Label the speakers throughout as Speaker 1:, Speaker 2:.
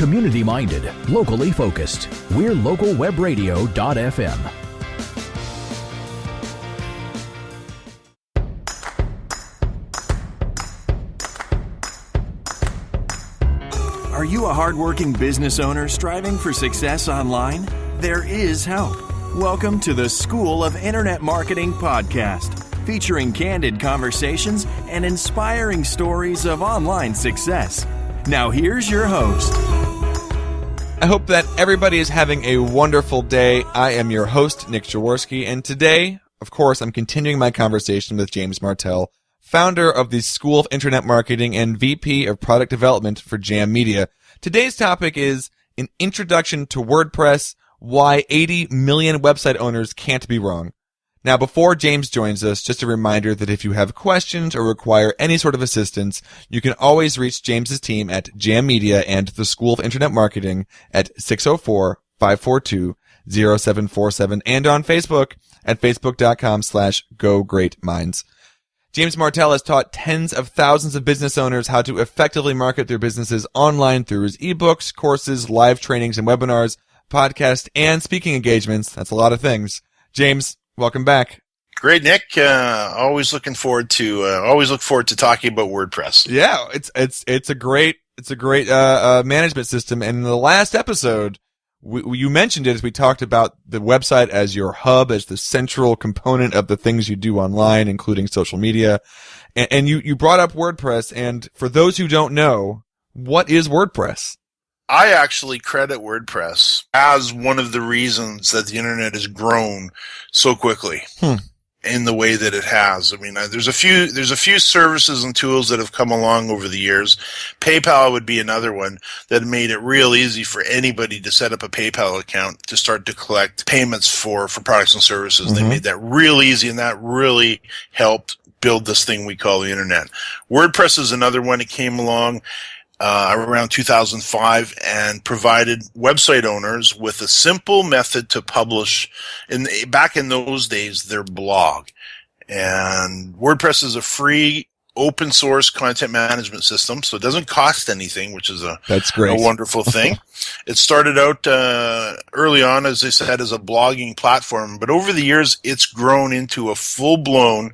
Speaker 1: Community-minded, locally focused. We're localwebradio.fm.
Speaker 2: Are you a hardworking business owner striving for success online? There is help. Welcome to the School of Internet Marketing podcast, featuring candid conversations and inspiring stories of online success. Now here's your host.
Speaker 3: I hope that everybody is having a wonderful day. I am your host, Nick Jaworski, and today, of course, I'm continuing my conversation with James Martell, founder of the School of Internet Marketing and VP of Product Development for Jam Media. Today's topic is an introduction to WordPress, why 80 million website owners can't be wrong. Now, before James joins us, just a reminder that if you have questions or require any sort of assistance, you can always reach James's team at Jam Media and the School of Internet Marketing at 604-542-0747 and on Facebook at facebook.com/GoGreatMinds. James Martell has taught tens of thousands of business owners how to effectively market their businesses online through his ebooks, courses, live trainings and webinars, podcast, and speaking engagements. That's a lot of things. James, welcome back.
Speaker 4: Great, Nick. Always look forward to talking about WordPress.
Speaker 3: Yeah, it's a great management system. And in the last episode, you mentioned it as we talked about the website as your hub, as the central component of the things you do online, including social media. And you brought up WordPress. And for those who don't know, what is WordPress?
Speaker 4: I actually credit WordPress as one of the reasons that the internet has grown so quickly in the way that it has. I mean, there's a few services and tools that have come along over the years. PayPal would be another one that made it real easy for anybody to set up a PayPal account to start to collect payments for products and services. Mm-hmm. They made that real easy, and that really helped build this thing we call the internet. WordPress is another one that came along around 2005 and provided website owners with a simple method to publish, back in those days, their blog. And WordPress is a free open source content management system, so it doesn't cost anything, which is
Speaker 3: That's great.
Speaker 4: A wonderful thing. It started out early on, as I said, as a blogging platform, but over the years it's grown into a full-blown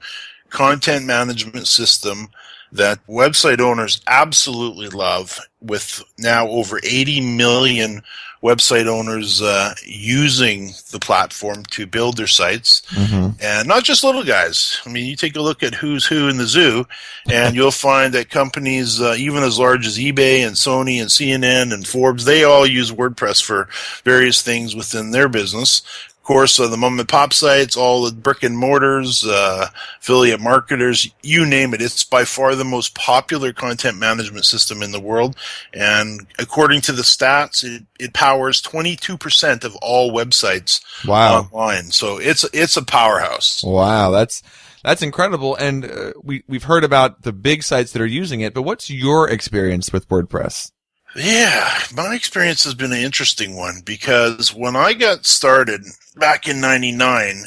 Speaker 4: content management system that website owners absolutely love, with now over 80 million website owners using the platform to build their sites. Mm-hmm. And not just little guys. I mean, you take a look at who's who in the zoo, and you'll find that companies even as large as eBay and Sony and CNN and Forbes, they all use WordPress for various things within their business. Of course, the mom and pop sites, all the brick and mortars, affiliate marketers, you name it. It's by far the most popular content management system in the world. And according to the stats, it powers 22% of all websites online. So it's a powerhouse.
Speaker 3: Wow, that's incredible. And we've heard about the big sites that are using it, but what's your experience with WordPress?
Speaker 4: Yeah, my experience has been an interesting one, because when I got started back in 99,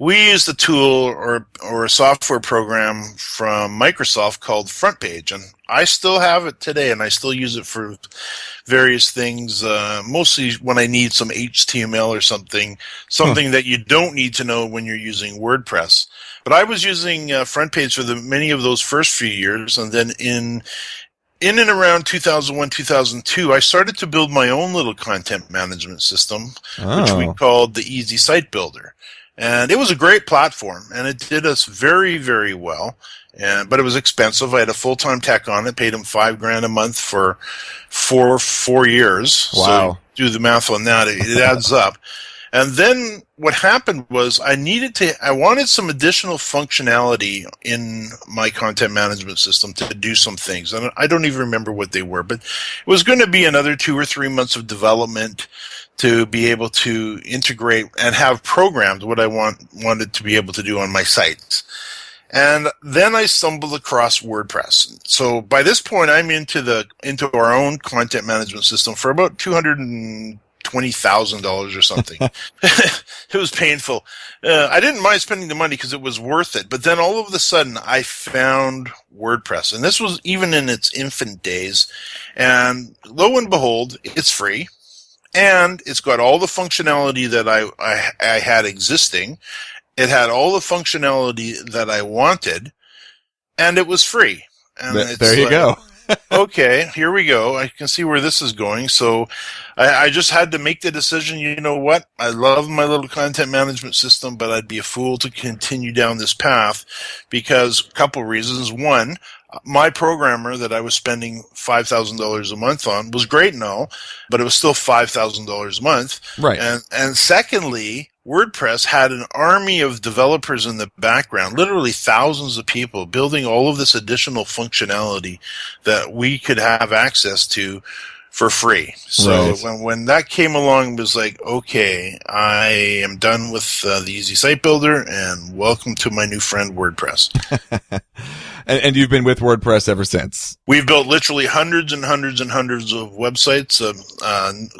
Speaker 4: we used a tool or a software program from Microsoft called FrontPage, and I still have it today, and I still use it for various things, mostly when I need some HTML or something that you don't need to know when you're using WordPress. But I was using FrontPage for many of those first few years, and then in and around 2001, 2002, I started to build my own little content management system, which we called the Easysite Builder. And it was a great platform, and it did us very, very well. But it was expensive. I had a full-time tech on it, paid him $5,000 a month for 4 years.
Speaker 3: Wow.
Speaker 4: So do the math on that. It adds up. And then what happened was I wanted some additional functionality in my content management system to do some things. And I don't even remember what they were, but it was going to be another 2 or 3 months of development to be able to integrate and have programmed what I wanted to be able to do on my sites. And then I stumbled across WordPress. So by this point, I'm into our own content management system for about 220 $20,000 or something. It was painful. I didn't mind spending the money because it was worth it. But then all of a sudden, I found WordPress. And this was even in its infant days. And lo and behold, it's free. And it's got all the functionality that I had existing. It had all the functionality that I wanted. And it was free. And
Speaker 3: there you go.
Speaker 4: Okay, here we go. I can see where this is going. So I just had to make the decision, you know what? I love my little content management system, but I'd be a fool to continue down this path because a couple reasons. One, my programmer that I was spending $5,000 a month on was great and all, but it was still $5,000 a month.
Speaker 3: Right.
Speaker 4: And secondly, WordPress had an army of developers in the background, literally thousands of people building all of this additional functionality that we could have access to for free. So when that came along, it was like, okay, I am done with the Easysite Builder, and welcome to my new friend WordPress.
Speaker 3: And you've been with WordPress ever since.
Speaker 4: We've built literally hundreds and hundreds and hundreds of websites,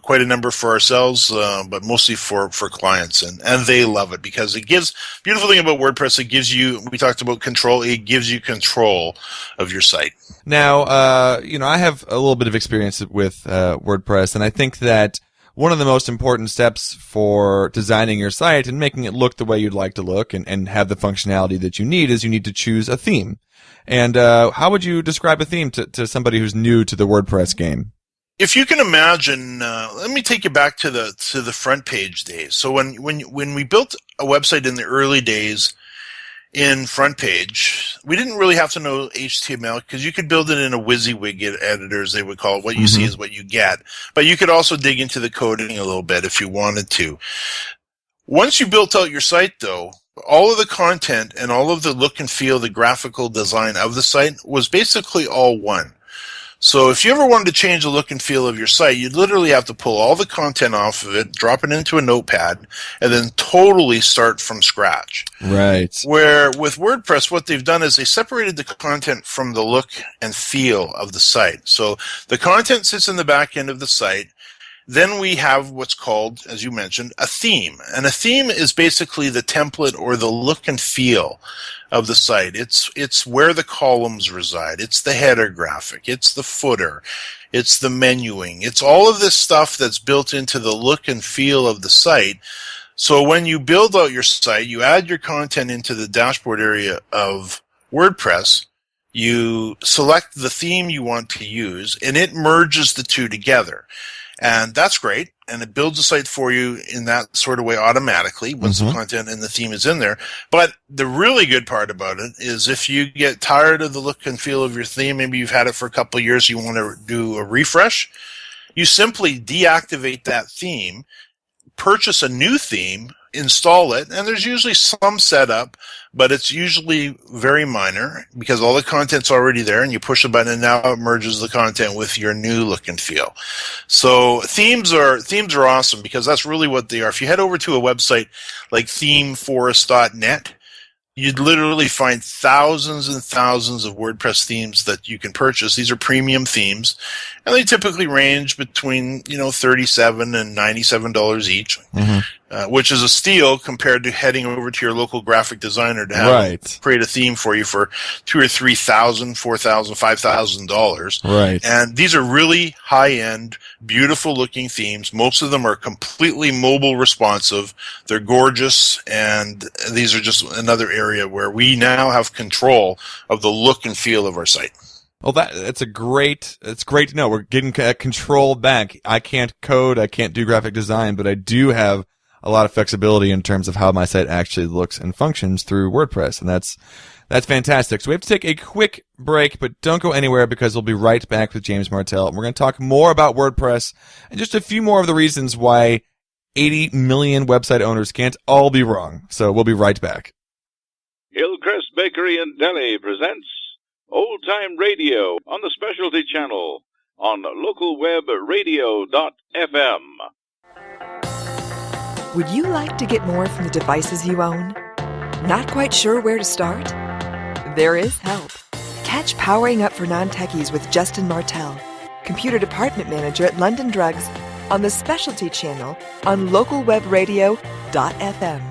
Speaker 4: quite a number for ourselves, but mostly for clients. And they love it because it gives, beautiful thing about WordPress, it gives you, we talked about control, it gives you control of your site.
Speaker 3: Now, I have a little bit of experience with WordPress, and I think that one of the most important steps for designing your site and making it look the way you'd like to look and have the functionality that you need is you need to choose a theme. And how would you describe a theme to somebody who's new to the WordPress game?
Speaker 4: If you can imagine, let me take you back to the front page days. So when we built a website in the early days in front page, we didn't really have to know HTML because you could build it in a WYSIWYG editor, as they would call it. What you see is what you get. But you could also dig into the coding a little bit if you wanted to. Once you built out your site, though, all of the content and all of the look and feel, the graphical design of the site was basically all one. So if you ever wanted to change the look and feel of your site, you'd literally have to pull all the content off of it, drop it into a notepad, and then totally start from scratch.
Speaker 3: Right.
Speaker 4: Where with WordPress, what they've done is they separated the content from the look and feel of the site. So the content sits in the back end of the site. Then we have what's called, as you mentioned, a theme. And a theme is basically the template or the look and feel of the site. It's where the columns reside. It's the header graphic. It's the footer. It's the menuing. It's all of this stuff that's built into the look and feel of the site. So when you build out your site, you add your content into the dashboard area of WordPress. You select the theme you want to use, and it merges the two together. And that's great, and it builds a site for you in that sort of way automatically once the content and the theme is in there. But the really good part about it is if you get tired of the look and feel of your theme, maybe you've had it for a couple of years, you want to do a refresh, you simply deactivate that theme, purchase a new theme, install it, and there's usually some setup, but it's usually very minor because all the content's already there, and you push a button and now it merges the content with your new look and feel. So themes are awesome because that's really what they are. If you head over to a website like themeforest.net, you'd literally find thousands and thousands of WordPress themes that you can purchase. These are premium themes, and they typically range between $37 and $97 each, which is a steal compared to heading over to your local graphic designer to have create a theme for you for $2,000 or $3,000, $4,000, $5,000.
Speaker 3: Right.
Speaker 4: And these are really high-end, beautiful-looking themes. Most of them are completely mobile responsive. They're gorgeous, and these are just another area where we now have control of the look and feel of our site.
Speaker 3: Well, it's great to know. We're getting control back. I can't code, I can't do graphic design, but I do have a lot of flexibility in terms of how my site actually looks and functions through WordPress, and that's fantastic. So we have to take a quick break, but don't go anywhere because we'll be right back with James Martell, and we're going to talk more about WordPress and just a few more of the reasons why 80 million website owners can't all be wrong. So we'll be right back.
Speaker 5: Hillcrest Bakery and Deli presents Old Time Radio on the Specialty Channel on localwebradio.fm.
Speaker 6: Would you like to get more from the devices you own? Not quite sure where to start? There is help. Catch Powering Up for Non-Techies with Justin Martell, Computer Department Manager at London Drugs, on the specialty channel on localwebradio.fm.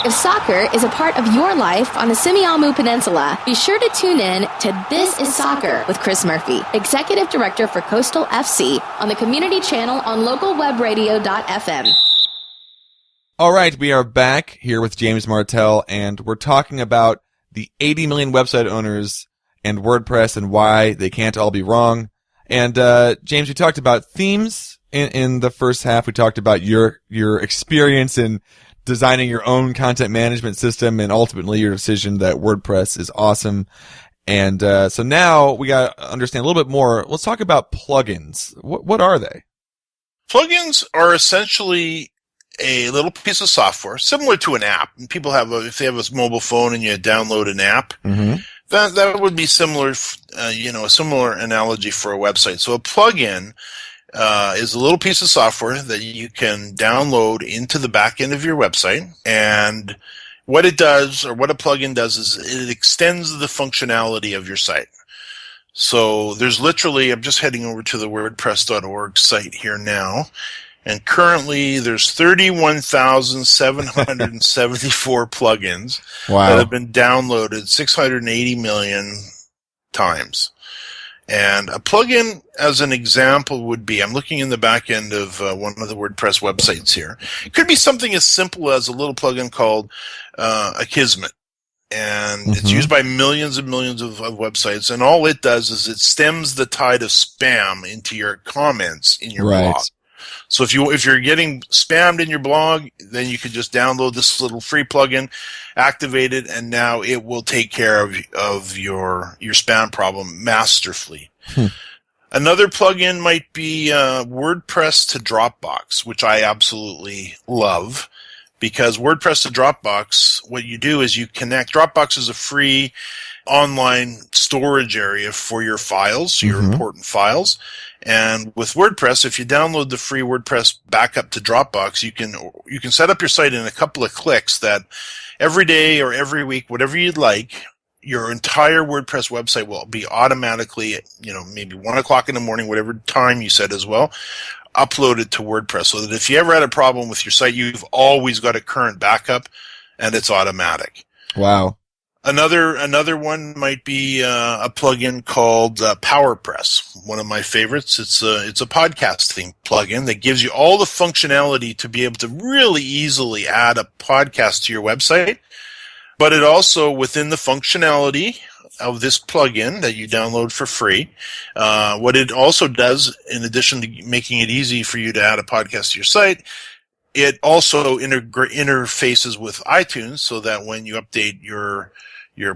Speaker 7: If soccer is a part of your life on the Semiahmoo Peninsula, be sure to tune in to This is Soccer with Chris Murphy, Executive Director for Coastal FC, on the community channel on localwebradio.fm.
Speaker 3: All right, we are back here with James Martell, and we're talking about the 80 million website owners and WordPress and why they can't all be wrong. And James, we talked about themes in the first half. We talked about your experience in designing your own content management system, and ultimately your decision that WordPress is awesome. And so now we got to understand a little bit more. Let's talk about plugins. What are they?
Speaker 4: Plugins are essentially a little piece of software similar to an app. And people have, if they have a mobile phone and you download an app, that would be similar, a similar analogy for a website. So a plugin is a little piece of software that you can download into the back end of your website. And what it does, or what a plugin does, is it extends the functionality of your site. So there's literally, I'm just heading over to the WordPress.org site here now, and currently there's 31,774 plugins that have been downloaded 680 million times. And a plugin, as an example, would be, I'm looking in the back end of one of the WordPress websites here. It could be something as simple as a little plugin called Akismet. And it's used by millions and millions of websites. And all it does is it stems the tide of spam into your comments in your blog. So if you're getting spammed in your blog, then you can just download this little free plugin, activate it, and now it will take care of your spam problem masterfully. Another plugin might be WordPress to Dropbox, which I absolutely love, because WordPress to Dropbox, what you do is you connect. Dropbox is a free online storage area for your files, your important files. And with WordPress, if you download the free WordPress backup to Dropbox, you can set up your site in a couple of clicks that every day or every week, whatever you'd like, your entire WordPress website will be automatically, maybe 1 o'clock in the morning, whatever time you set as well, uploaded to WordPress, so that if you ever had a problem with your site, you've always got a current backup and it's automatic.
Speaker 3: Wow.
Speaker 4: Another one might be a plugin called PowerPress, one of my favorites. It's a podcasting plugin that gives you all the functionality to be able to really easily add a podcast to your website. But it also, within the functionality of this plugin that you download for free, what it also does, in addition to making it easy for you to add a podcast to your site, it also interfaces with iTunes, so that when you update your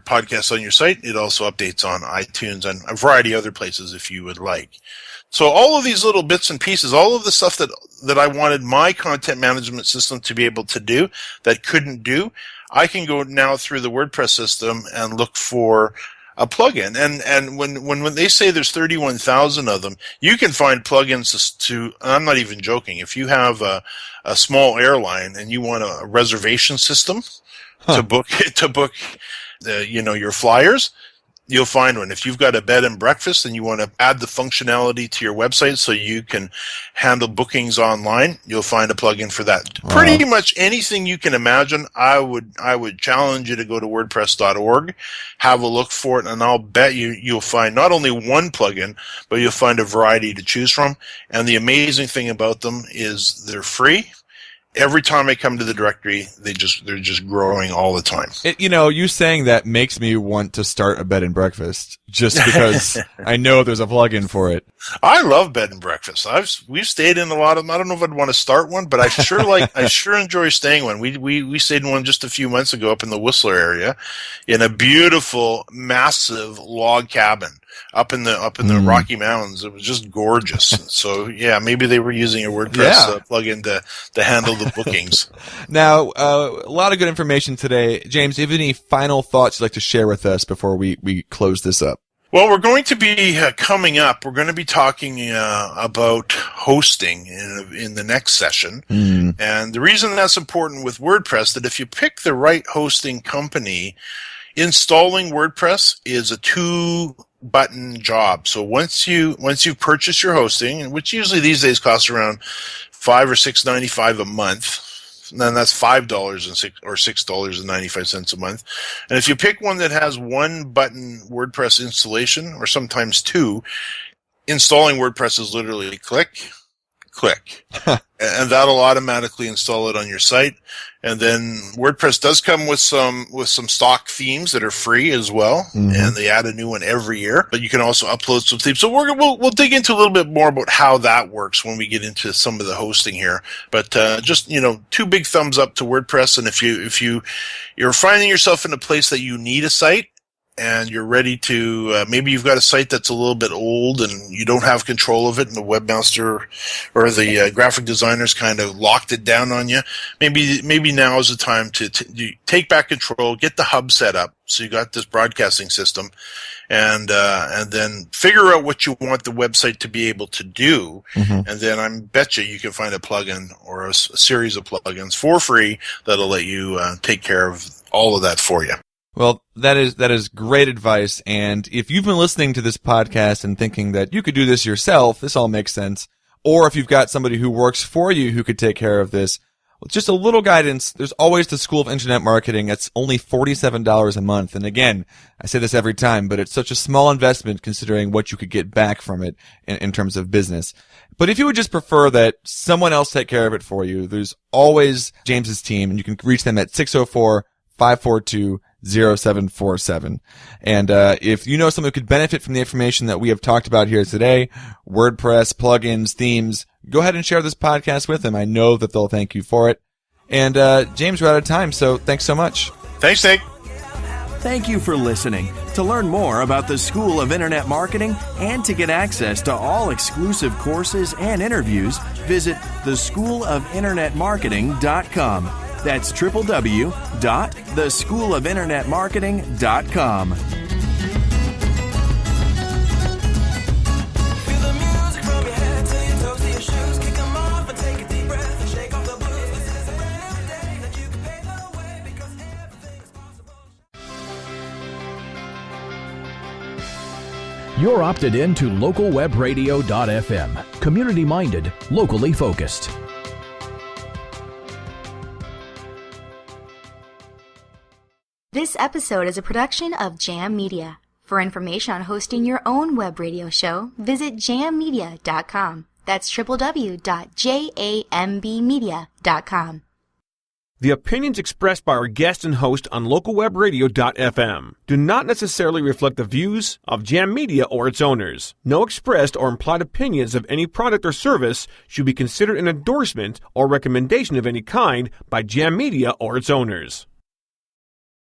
Speaker 4: podcast on your site, it also updates on iTunes and a variety of other places if you would like. So all of these little bits and pieces, all of the stuff that I wanted my content management system to be able to do that couldn't do, I can go now through the WordPress system and look for a plugin. And when they say there's 31,000 of them, you can find plugins to, I'm not even joking, if you have a small airline and you want a reservation system to book your flyers, you'll find one. If you've got a bed and breakfast and you want to add the functionality to your website so you can handle bookings online, you'll find a plugin for that. Wow. Pretty much anything you can imagine, I would challenge you to go to WordPress.org, have a look for it, and I'll bet you'll find not only one plugin, but you'll find a variety to choose from. And the amazing thing about them is they're free. Every time I come to the directory, they're just growing all the time.
Speaker 3: You saying that makes me want to start a bed and breakfast just because I know there's a plugin for it.
Speaker 4: I love bed and breakfast. We've stayed in a lot of them. I don't know if I'd want to start one, but I sure enjoy staying one. We stayed in one just a few months ago up in the Whistler area, in a beautiful, massive log cabin up in the Rocky Mountains. It was just gorgeous. So yeah, maybe they were using a WordPress plugin to handle the bookings.
Speaker 3: Now, a lot of good information today. James, do you have any final thoughts you'd like to share with us before we close this up?
Speaker 4: Well, we're going to be coming up. We're going to be talking about hosting in the next session. And the reason that's important with WordPress, that if you pick the right hosting company, installing WordPress is a 2 button job. So once you purchase your hosting, which usually these days costs around $5 or $6.95 a month, and then that's $5 or $6.95 a month. And if you pick one that has one button WordPress installation, or sometimes two, installing WordPress is literally click, and that'll automatically install it on your site. And then WordPress does come with some stock themes that are free as well, and they add a new one every year. But you can also upload some themes. So we'll dig into a little bit more about how that works when we get into some of the hosting here. But just two big thumbs up to WordPress. And if you're finding yourself in a place that you need a site, and you're ready to, maybe you've got a site that's a little bit old and you don't have control of it, and the webmaster or the graphic designers kind of locked it down on you. Maybe now is the time to take back control, get the hub set up, so you got this broadcasting system, and then figure out what you want the website to be able to do, and then I bet you can find a plugin or a series of plugins for free that'll let you take care of all of that for you.
Speaker 3: Well, that is great advice. And if you've been listening to this podcast and thinking that you could do this yourself, this all makes sense. Or if you've got somebody who works for you who could take care of this, with just a little guidance, there's always the School of Internet Marketing. It's only $47 a month. And again, I say this every time, but it's such a small investment considering what you could get back from it in terms of business. But if you would just prefer that someone else take care of it for you, there's always James's team, and you can reach them at 604-542-0747. And if you know someone who could benefit from the information that we have talked about here today, WordPress, plugins, themes, go ahead and share this podcast with them. I know that they'll thank you for it. And James, we're out of time, so thanks so much.
Speaker 4: Thanks, Nick.
Speaker 2: Thank you for listening. To learn more about the School of Internet Marketing and to get access to all exclusive courses and interviews, visit theschoolofinternetmarketing.com. That's www.theschoolofinternetmarketing.com.
Speaker 1: You're opted in to localwebradio.fm. Community-minded, locally focused.
Speaker 8: This episode is a production of Jam Media. For information on hosting your own web radio show, visit jammedia.com. That's www.jambmedia.com.
Speaker 9: The opinions expressed by our guest and host on localwebradio.fm do not necessarily reflect the views of Jam Media or its owners. No expressed or implied opinions of any product or service should be considered an endorsement or recommendation of any kind by Jam Media or its owners.